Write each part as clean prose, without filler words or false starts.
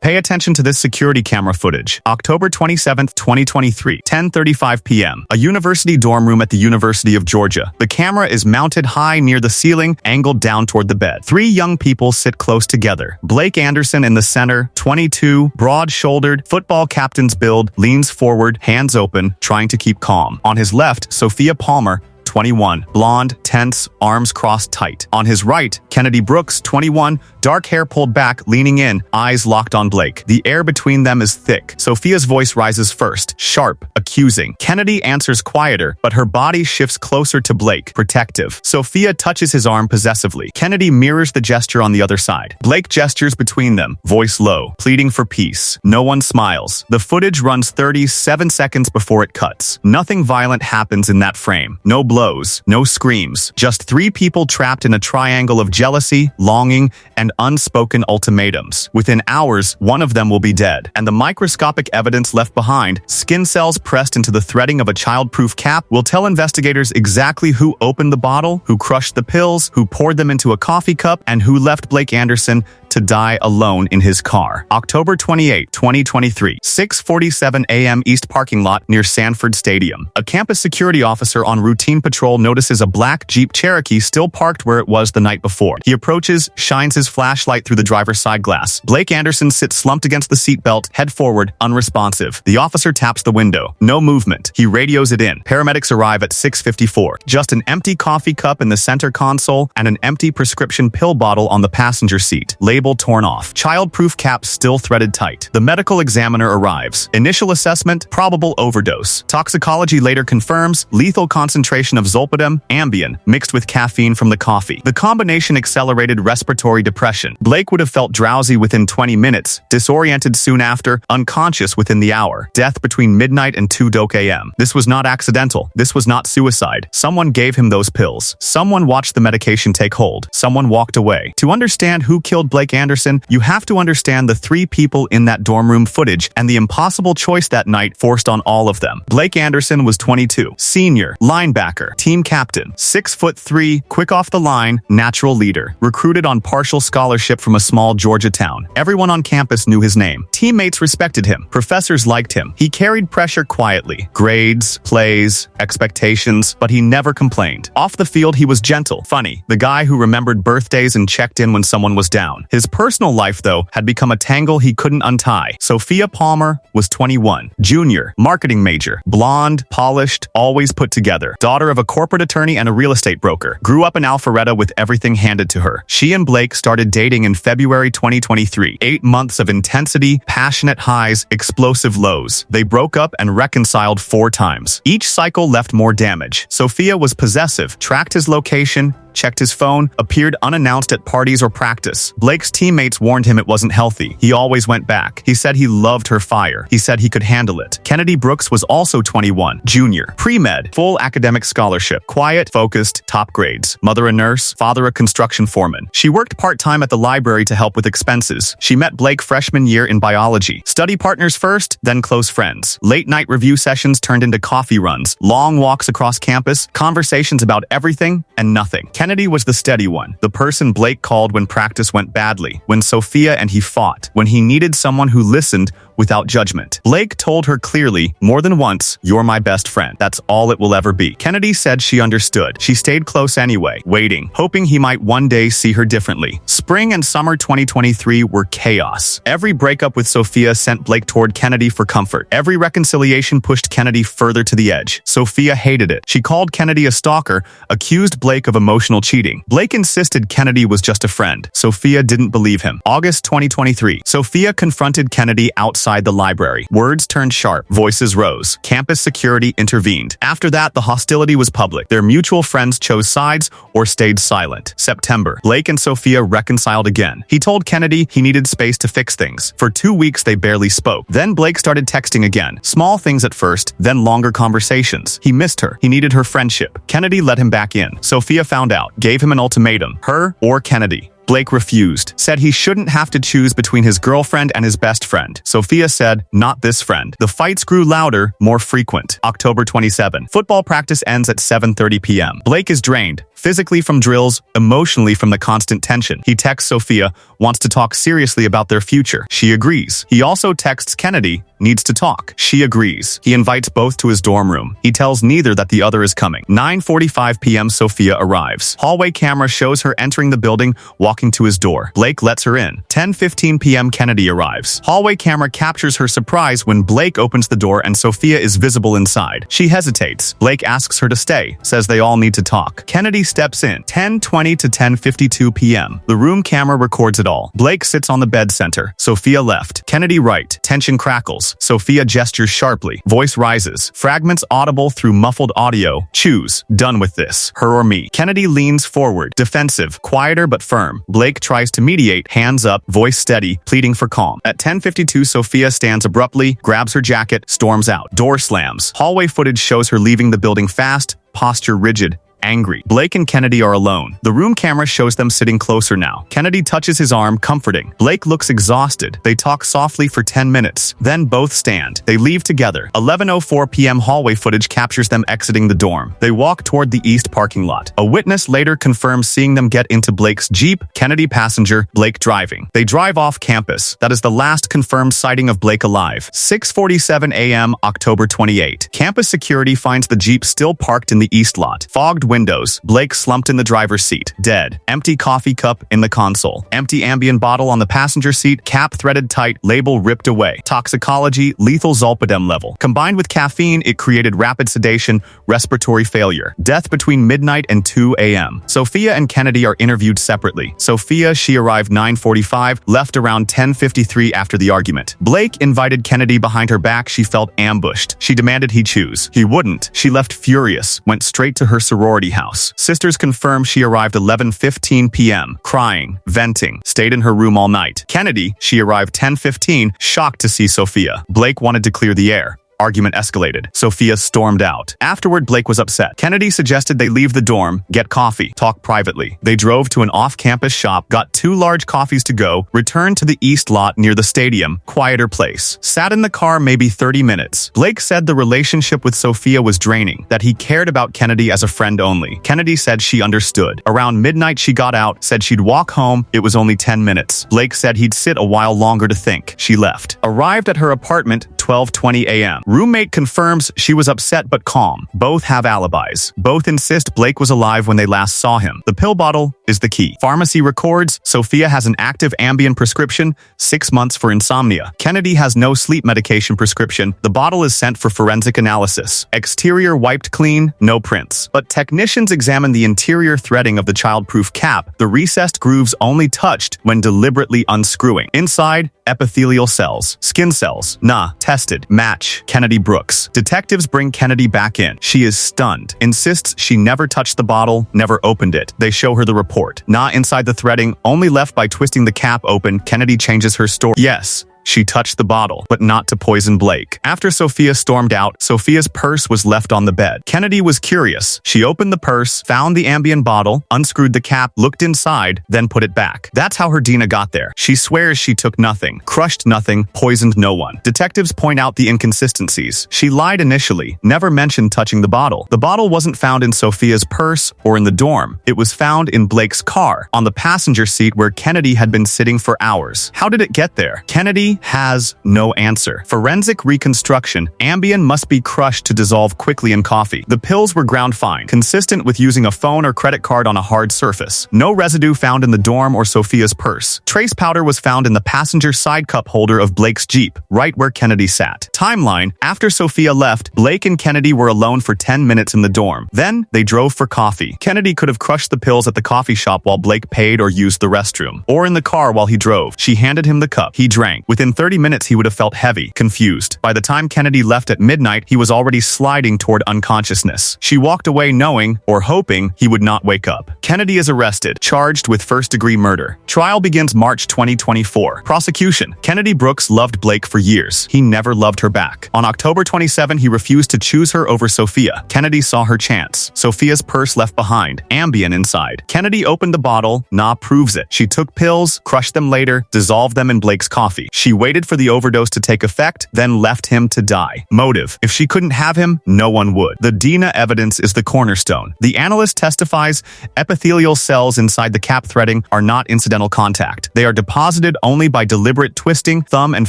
Pay attention to this security camera footage. October 27, 2023, 10:35 p.m. A university dorm room at the University of Georgia. The camera is mounted high near the ceiling, angled down toward the bed. Three young people sit close together. Blake Anderson in the center, 22, broad-shouldered, football captain's build, leans forward, hands open, trying to keep calm. On his left, Sophia Palmer, 21, blonde, tense, arms crossed tight. On his right, Kennedy Brooks, 21, dark hair pulled back, leaning in, eyes locked on Blake. The air between them is thick. Sophia's voice rises first, sharp, accusing. Kennedy answers quieter, but her body shifts closer to Blake, protective. Sophia touches his arm possessively. Kennedy mirrors the gesture on the other side. Blake gestures between them, voice low, pleading for peace. No one smiles. The footage runs 37 seconds before it cuts. Nothing violent happens in that frame. No blows, no screams. Just three people trapped in a triangle of jealousy, longing, and unspoken ultimatums. Within hours, one of them will be dead, and the microscopic evidence left behind, skin cells pressed into the threading of a child-proof cap, will tell investigators exactly who opened the bottle, who crushed the pills, who poured them into a coffee cup, and who left Blake Anderson to die alone in his car. October 28, 2023, 6:47 a.m. East parking lot near Sanford Stadium. A campus security officer on routine patrol notices a black Jeep Cherokee still parked where it was the night before. He approaches, shines his flashlight through the driver's side glass. Blake Anderson sits slumped against the seatbelt, head forward, unresponsive. The officer taps the window. No movement. He radios it in. Paramedics arrive at 6:54. Just an empty coffee cup in the center console and an empty prescription pill bottle on the passenger seat. Label torn off. Child-proof cap still threaded tight. The medical examiner arrives. Initial assessment, probable overdose. Toxicology later confirms lethal concentration of zolpidem, Ambien, mixed with caffeine from the coffee. The combination accelerated respiratory depression. Blake would have felt drowsy within 20 minutes, disoriented soon after, unconscious within the hour. Death between midnight and 2 a.m. This was not accidental. This was not suicide. Someone gave him those pills. Someone watched the medication take hold. Someone walked away. To understand who killed Blake Anderson, you have to understand the three people in that dorm room footage and the impossible choice that night forced on all of them. Blake Anderson was 22, senior, linebacker, team captain, 6'3", quick off the line, natural leader, recruited on partial scholarship from a small Georgia town. Everyone on campus knew his name. Teammates respected him. Professors liked him. He carried pressure quietly. Grades, plays, expectations, but he never complained. Off the field, he was gentle, funny, the guy who remembered birthdays and checked in when someone was down. His personal life, though, had become a tangle he couldn't untie. Sophia Palmer was 21, junior, marketing major, blonde, polished, always put together, daughter of a corporate attorney and a real estate broker, grew up in Alpharetta with everything handed to her. She and Blake started dating in February 2023. 8 months of intensity, passionate highs, explosive lows. They broke up and reconciled 4 times. Each cycle left more damage. Sophia was possessive, tracked his location, checked his phone, appeared unannounced at parties or practice. Blake's teammates warned him it wasn't healthy. He always went back. He said he loved her fire. He said he could handle it. Kennedy Brooks was also 21, junior, pre-med, full academic scholarship, quiet, focused, top grades. Mother a nurse, father a construction foreman. She worked part-time at the library to help with expenses. She met Blake freshman year in biology. Study partners first, then close friends. Late-night review sessions turned into coffee runs, long walks across campus, conversations about everything and nothing. Kennedy was the steady one, the person Blake called when practice went badly, when Sophia and he fought, when he needed someone who listened without judgment. Blake told her clearly, more than once, "You're my best friend. That's all it will ever be." Kennedy said she understood. She stayed close anyway, waiting, hoping he might one day see her differently. Spring and summer 2023 were chaos. Every breakup with Sophia sent Blake toward Kennedy for comfort. Every reconciliation pushed Kennedy further to the edge. Sophia hated it. She called Kennedy a stalker, accused Blake of emotional cheating. Blake insisted Kennedy was just a friend. Sophia didn't believe him. August 2023. Sophia confronted Kennedy outside the library. Words turned sharp. Voices rose. Campus security intervened. After that, the hostility was public. Their mutual friends chose sides or stayed silent. September. Blake and Sophia reconciled again. He told Kennedy he needed space to fix things. For 2 weeks, they barely spoke. Then Blake started texting again. Small things at first, then longer conversations. He missed her. He needed her friendship. Kennedy let him back in. Sophia found out, gave him an ultimatum. Her or Kennedy. Blake refused, said he shouldn't have to choose between his girlfriend and his best friend. Sophia said, "Not this friend." The fights grew louder, more frequent. October 27. Football practice ends at 7:30 p.m. Blake is drained, Physically from drills, emotionally from the constant tension. He texts Sophia, wants to talk seriously about their future. She agrees. He also texts Kennedy, needs to talk. She agrees. He invites both to his dorm room. He tells neither that the other is coming. 9:45 p.m. Sophia arrives. Hallway camera shows her entering the building, walking to his door. Blake lets her in. 10:15 p.m. Kennedy arrives. Hallway camera captures her surprise when Blake opens the door and Sophia is visible inside. She hesitates. Blake asks her to stay, says they all need to talk. Kennedy steps in. 10:20 to 10:52 p.m. The room camera records it all. Blake sits on the bed center. Sophia left. Kennedy right. Tension crackles. Sophia gestures sharply. Voice rises. Fragments audible through muffled audio. Choose. Done with this. Her or me. Kennedy leans forward. Defensive. Quieter but firm. Blake tries to mediate. Hands up. Voice steady. Pleading for calm. At 10:52, Sophia stands abruptly, grabs her jacket, storms out. Door slams. Hallway footage shows her leaving the building fast, posture rigid. Angry. Blake and Kennedy are alone. The room camera shows them sitting closer now. Kennedy touches his arm, comforting. Blake looks exhausted. They talk softly for 10 minutes. Then both stand. They leave together. 11:04 p.m. hallway footage captures them exiting the dorm. They walk toward the east parking lot. A witness later confirms seeing them get into Blake's Jeep, Kennedy passenger, Blake driving. They drive off campus. That is the last confirmed sighting of Blake alive. 6:47 a.m. October 28. Campus security finds the Jeep still parked in the east lot. Fogged windows. Blake slumped in the driver's seat, dead. Empty coffee cup in the console. Empty Ambien bottle on the passenger seat, cap threaded tight, label ripped away. Toxicology, lethal zolpidem level. Combined with caffeine, it created rapid sedation, respiratory failure. Death between midnight and 2 a.m. Sophia and Kennedy are interviewed separately. Sophia, she arrived 9:45, left around 10:53 after the argument. Blake invited Kennedy behind her back. She felt ambushed. She demanded he choose. He wouldn't. She left furious, went straight to her sorority house. Sisters confirm she arrived 11:15 p.m., crying, venting, stayed in her room all night. Kennedy, she arrived 10:15, shocked to see Sophia. Blake wanted to clear the air. Argument escalated. Sophia stormed out. Afterward, Blake was upset. Kennedy suggested they leave the dorm, get coffee, talk privately. They drove to an off-campus shop, got 2 large coffees to go, returned to the east lot near the stadium, quieter place. Sat in the car maybe 30 minutes. Blake said the relationship with Sophia was draining, that he cared about Kennedy as a friend only. Kennedy said she understood. Around midnight, she got out, said she'd walk home. It was only 10 minutes. Blake said he'd sit a while longer to think. She left. Arrived at her apartment, 12:20 a.m. Roommate confirms she was upset but calm. Both have alibis. Both insist Blake was alive when they last saw him. The pill bottle is the key. Pharmacy records Sophia has an active Ambien prescription, 6 months for insomnia. Kennedy has no sleep medication prescription. The bottle is sent for forensic analysis. Exterior wiped clean, no prints. But technicians examine the interior threading of the child-proof cap. The recessed grooves only touched when deliberately unscrewing. Inside, epithelial cells, skin cells, tested, match, Kennedy Brooks. Detectives bring Kennedy back in. She is stunned, insists she never touched the bottle, never opened it. They show her the report. Inside the threading, only left by twisting the cap open. Kennedy changes her story. Yes, she touched the bottle, but not to poison Blake. After Sophia stormed out, Sophia's purse was left on the bed. Kennedy was curious. She opened the purse, found the Ambien bottle, unscrewed the cap, looked inside, then put it back. That's how her Dina got there. She swears she took nothing, crushed nothing, poisoned no one. Detectives point out the inconsistencies. She lied initially, never mentioned touching the bottle. The bottle wasn't found in Sophia's purse or in the dorm. It was found in Blake's car, on the passenger seat where Kennedy had been sitting for hours. How did it get there? Kennedy has no answer. Forensic reconstruction. Ambien must be crushed to dissolve quickly in coffee. The pills were ground fine, consistent with using a phone or credit card on a hard surface. No residue found in the dorm or Sophia's purse. Trace powder was found in the passenger side cup holder of Blake's Jeep, right where Kennedy sat. Timeline. After Sophia left, Blake and Kennedy were alone for 10 minutes in the dorm. Then, they drove for coffee. Kennedy could have crushed the pills at the coffee shop while Blake paid or used the restroom. Or in the car while he drove. She handed him the cup. He drank. Within 30 minutes, he would have felt heavy, confused. By the time Kennedy left at midnight, he was already sliding toward unconsciousness. She walked away knowing, or hoping, he would not wake up. Kennedy is arrested, charged with first-degree murder. Trial begins March 2024. Prosecution. Kennedy Brooks loved Blake for years. He never loved her back. On October 27, he refused to choose her over Sophia. Kennedy saw her chance. Sophia's purse left behind. Ambien inside. Kennedy opened the bottle. Proves it. She took pills, crushed them later, dissolved them in Blake's coffee. She She waited for the overdose to take effect, then left him to die. Motive: if she couldn't have him, no one would. The Dina evidence is the cornerstone. The analyst testifies epithelial cells inside the cap threading are not incidental contact. They are deposited only by deliberate twisting, thumb and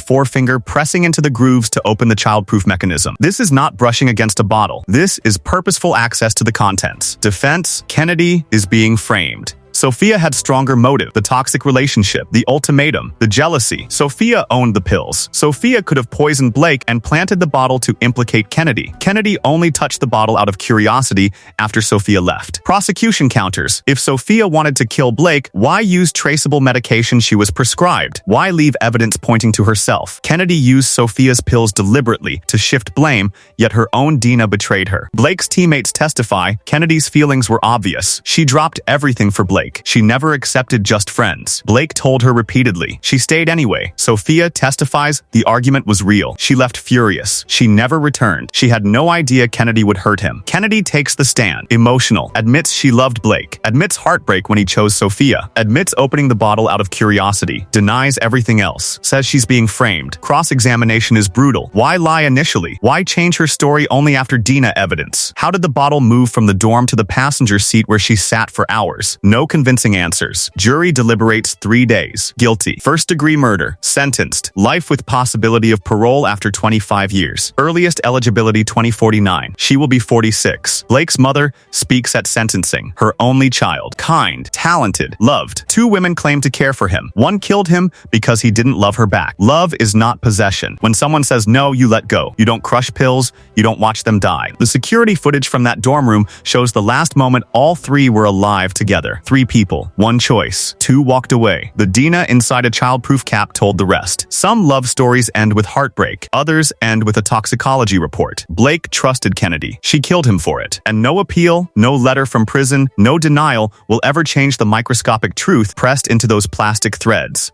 forefinger pressing into the grooves to open the childproof mechanism. This is not brushing against a bottle. This is purposeful access to the contents. Defense: Kennedy is being framed. Sophia had stronger motive: the toxic relationship, the ultimatum, the jealousy. Sophia owned the pills. Sophia could have poisoned Blake and planted the bottle to implicate Kennedy. Kennedy only touched the bottle out of curiosity after Sophia left. Prosecution counters: if Sophia wanted to kill Blake, why use traceable medication she was prescribed? Why leave evidence pointing to herself? Kennedy used Sophia's pills deliberately to shift blame, yet her own Dina betrayed her. Blake's teammates testify Kennedy's feelings were obvious. She dropped everything for Blake. She never accepted just friends. Blake told her repeatedly. She stayed anyway. Sophia testifies the argument was real. She left furious. She never returned. She had no idea Kennedy would hurt him. Kennedy takes the stand. Emotional. Admits she loved Blake. Admits heartbreak when he chose Sophia. Admits opening the bottle out of curiosity. Denies everything else. Says she's being framed. Cross-examination is brutal. Why lie initially? Why change her story only after Dina evidence? How did the bottle move from the dorm to the passenger seat where she sat for hours? No convincing answers. Jury deliberates 3 days. Guilty. First-degree murder. Sentenced. Life with possibility of parole after 25 years. Earliest eligibility 2049. She will be 46. Blake's mother speaks at sentencing. Her only child. Kind. Talented. Loved. 2 women claim to care for him. One killed him because he didn't love her back. Love is not possession. When someone says no, you let go. You don't crush pills. You don't watch them die. The security footage from that dorm room shows the last moment all 3 were alive together. 3 people, 1 choice, 2 walked away. The Dina inside a childproof cap told the rest. Some love stories end with heartbreak. Others end with a toxicology report. Blake trusted Kennedy. She killed him for it. And no appeal, no letter from prison, no denial will ever change the microscopic truth pressed into those plastic threads.